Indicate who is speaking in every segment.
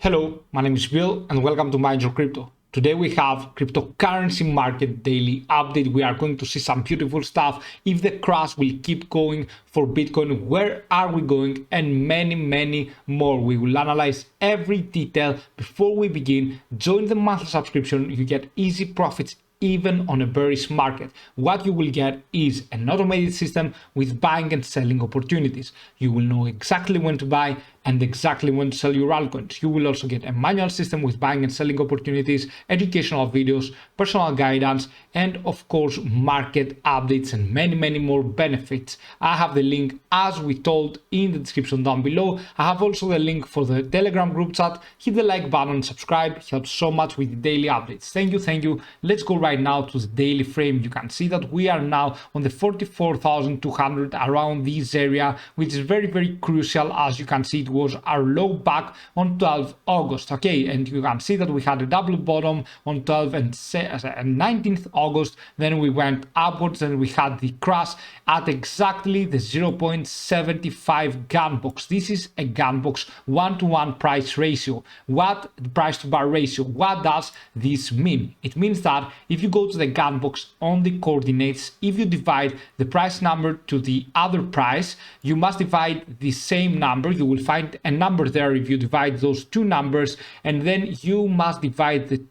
Speaker 1: Hello, my name is Bill and welcome to Mind Your Crypto. Today we have cryptocurrency market daily update. We are going to see some beautiful stuff. If the crash will keep going for Bitcoin, where are we going, and many more. We will analyze every detail. Before we begin, join the monthly subscription. You get easy profits even on a bearish market. What you will get is an automated system with buying and selling opportunities. You will know exactly when to buy and exactly when to sell your altcoins. You will also get a manual system with buying and selling opportunities, educational videos, personal guidance, and of course market updates and many more benefits. I have the link, as we told, in the description down below. I have also the link for the Telegram group chat. Hit the like button and subscribe. It helps so much with the daily updates. Thank you. Let's go right now to the daily frame. You can see that we are now on the 44,200, around this area, which is very crucial. As you can see, it was our low back on 12 August. Okay, and you can see that we had a double bottom on 12 and 19th August. Then we went upwards and we had the crash at exactly the 0.75 gun box. This is a gun box 1-to-1 price ratio. What price to bar ratio? What does this mean? It means that if you go to the gun box on the coordinates, if you divide the price number to the other price, you must divide the same number. You will find a number there if you divide those two numbers, and then you must divide the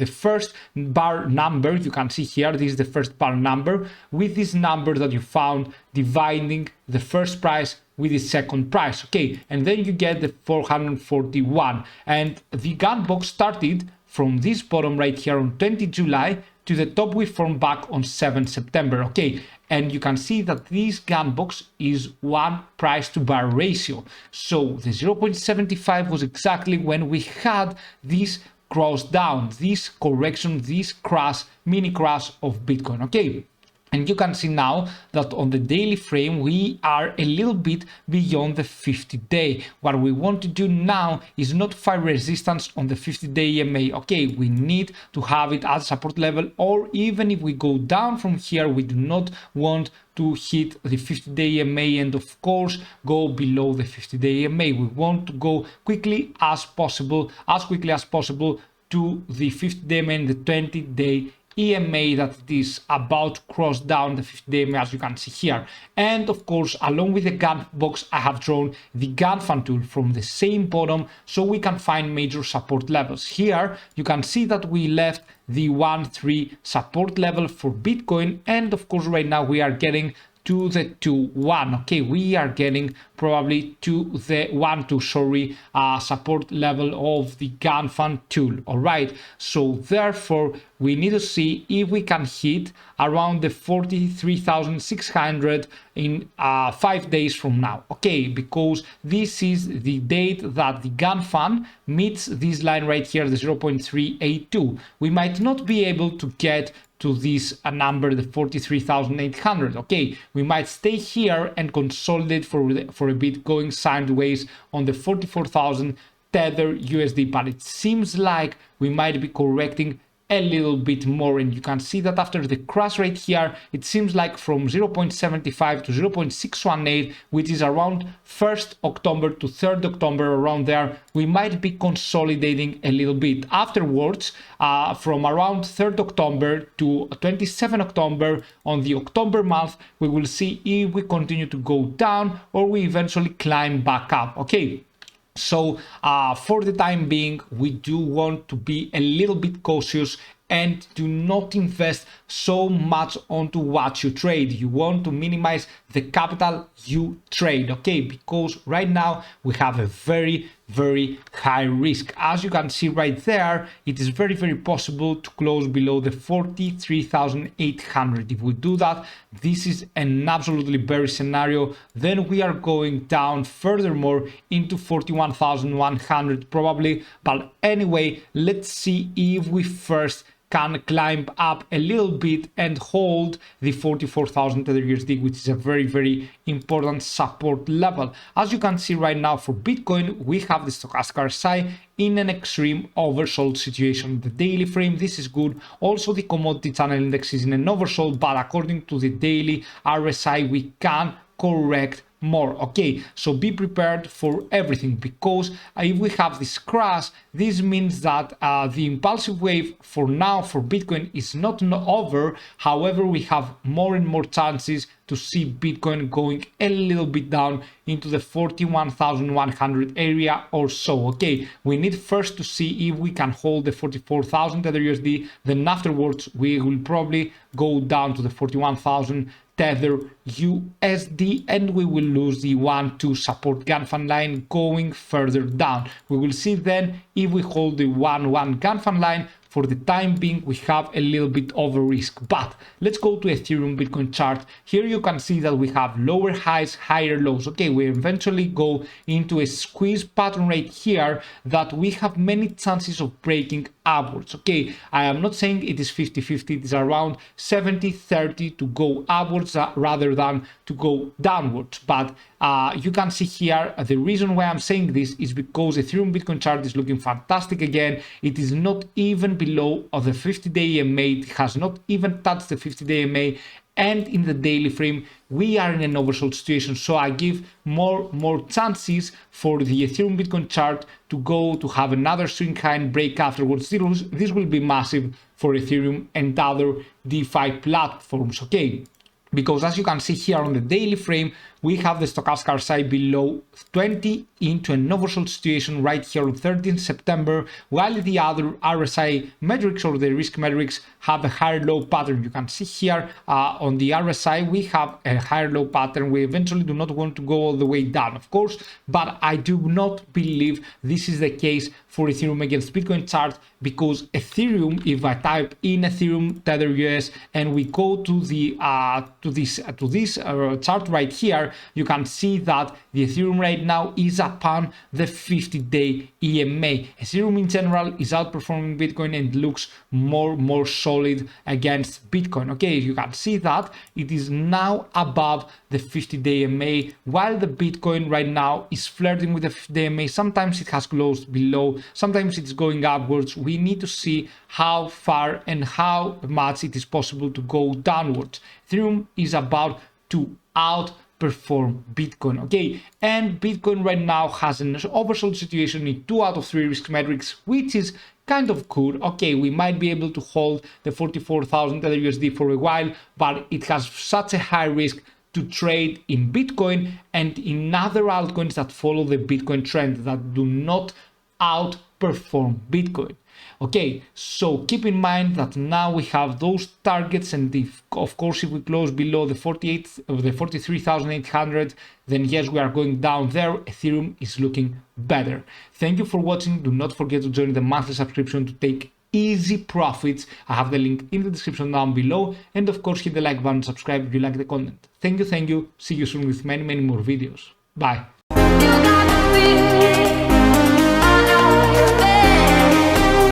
Speaker 1: first bar number. You can see here, this is the first bar number, with this number that you found, dividing the first price with the second price. Okay, and then you get the 441, and the gun box started from this bottom right here on 20 July to the top we formed back on 7 September. Okay, and you can see that this gun box is one price to bar ratio. So the 0.75 was exactly when we had this cross down, this correction, this crash, mini crash of Bitcoin. Okay. And you can see now that on the daily frame, we are a little bit beyond the 50-day. What we want to do now is not find resistance on the 50-day EMA. Okay, we need to have it at support level, or even if we go down from here, we do not want to hit the 50-day EMA and of course go below the 50-day EMA. We want to go as quickly as possible to the 50-day EMA and the 20-day EMA that it is about to cross down the 50-day EMA, as you can see here. And of course, along with the gun box, I have drawn the gun fan tool from the same bottom so we can find major support levels. Here you can see that we left the 1-3 support level for Bitcoin, and of course right now we are getting to the 2-1. Okay, we are getting probably to the 1-2 support level of the gun fan tool. All right, so therefore we need to see if we can hit around the 43,600 in 5 days from now. Okay, because this is the date that the gun fan meets this line right here, the 0.382. We might not be able to get to this number, the 43,800. Okay, we might stay here and consolidate for a bit, going sideways on the 44,000 Tether USD, but it seems like we might be correcting a little bit more, and you can see that after the crash rate here, it seems like from 0.75 to 0.618, which is around 1st October to 3rd October, around there, we might be consolidating a little bit. Afterwards, from around 3rd October to 27 October, on the October month, we will see if we continue to go down or we eventually climb back up. Okay. So for the time being, we do want to be a little bit cautious and do not invest so much onto what you trade. You want to minimize the capital you trade, okay? Because right now we have a very high risk. As you can see right there, it is very possible to close below the 43,800. If we do that, this is an absolutely bearish scenario. Then we are going down furthermore into 41,100 probably. But anyway, let's see if we first can climb up a little bit and hold the 44,000 Tether USD, which is a very important support level. As you can see right now for Bitcoin, we have the stochastic RSI in an extreme oversold situation. The daily frame, this is good. Also, the commodity channel index is in an oversold, but according to the daily RSI, we can correct more. Okay, so be prepared for everything, because if we have this crash, this means that the impulsive wave for now for Bitcoin is not over. However, we have more and more chances to see Bitcoin going a little bit down into the 41,100 area or so. Okay, we need first to see if we can hold the 44,000 Tether USD, then afterwards we will probably go down to the 41,000 Tether USD, and we will lose the 1-2 support Ganfan line going further down. We will see then if we hold the 1-1 Ganfan line. For the time being, we have a little bit over risk, but let's go to Ethereum Bitcoin chart. Here you can see that we have lower highs, higher lows. Okay, we eventually go into a squeeze pattern right here that we have many chances of breaking upwards. Okay, I am not saying it is 50-50, it is around 70-30 to go upwards rather than to go downwards. But you can see here the reason why I'm saying this is because Ethereum Bitcoin chart is looking fantastic again. It is not even below the 50-day EMA, it has not even touched the 50-day EMA, and in the daily frame we are in an oversold situation. So I give more chances for the Ethereum Bitcoin chart to go to have another swing high and break afterwards. This will be massive for Ethereum and other DeFi platforms. Okay, because as you can see here on the daily frame, we have the stochastic RSI below 20 into an oversold situation right here on 13th September, while the other RSI metrics or the risk metrics have a higher low pattern. You can see here on the RSI, we have a higher low pattern. We eventually do not want to go all the way down, of course, but I do not believe this is the case for Ethereum against Bitcoin chart, because Ethereum, if I type in Ethereum Tether US and we go to the to this chart right here, you can see that the Ethereum right now is upon the 50-day EMA. Ethereum in general is outperforming Bitcoin and looks more solid against Bitcoin. Okay, you can see that it is now above the 50-day EMA, while the Bitcoin right now is flirting with the 50-day EMA. Sometimes it has closed below, sometimes it's going upwards. We need to see how far and how much it is possible to go downwards. Ethereum is about to outperform Bitcoin. Okay, and Bitcoin right now has an oversold situation in 2 out of 3 risk metrics, which is kind of good. Okay, we might be able to hold the 44,000 Tether USD for a while, but it has such a high risk to trade in Bitcoin and in other altcoins that follow the Bitcoin trend, that do not outperform Bitcoin. Okay, so keep in mind that now we have those targets, and if, of course, if we close below the 43,800, then yes, we are going down there. Ethereum is looking better. Thank you for watching. Do not forget to join the monthly subscription to take easy profits. I have the link in the description down below, and of course hit the like button, subscribe if you like the content. Thank you. See you soon with many more videos. Bye.